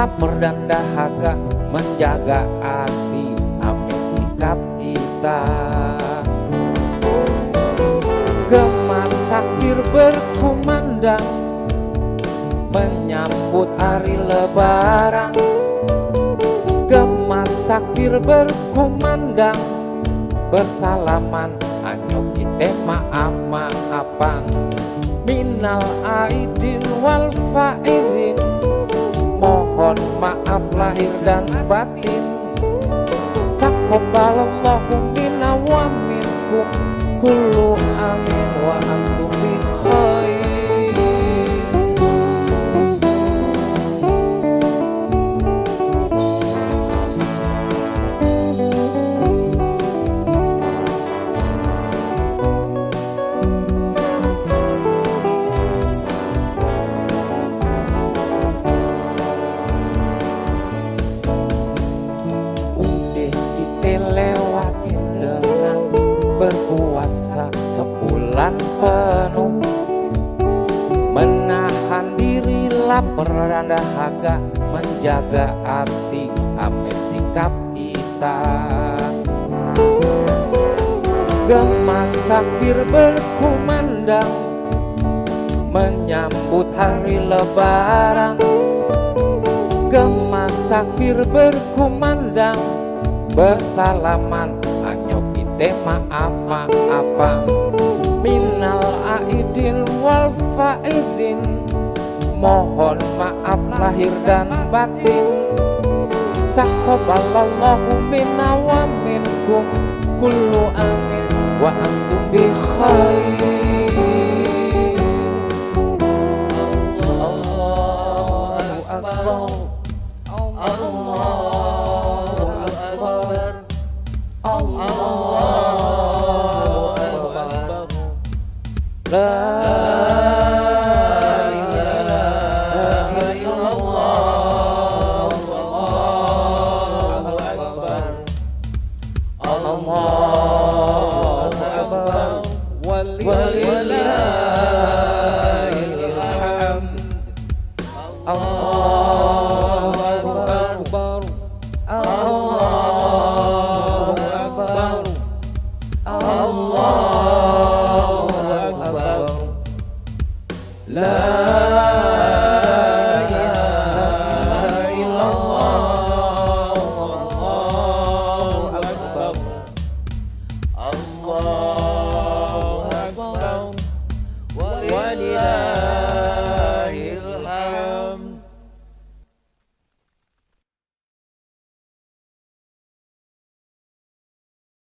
lapar dan dahaga, menjaga hati ame sikap kita. Gema takbir berkumandang, menyambut hari lebaran. Gema takbir berkumandang, bersalaman anyok kita maaf-maafan. Minal aidin wal faizin, mohon maaf lahir dan batin. Taqabbalallahu minna wa minkum, kullu amin wa antum bi khair. Lewatin dengan berpuasa sebulan penuh, menahan diri lapar dan dahaga, menjaga hati ame sikap kita. Gema takbir berkumandang, menyambut hari lebaran. Gema takbir berkumandang, bersalaman anyok kita maaf-maafan. Minal aidin wal faizin, mohon maaf lahir dan batin. Taqabbalallahu minna wa minkum, kullu amin wa antum bi khair. Allahu akbar, Allahu akbar, Allahu akbar. La ilaha illallah, Allahu akbar, Allahu akbar, wal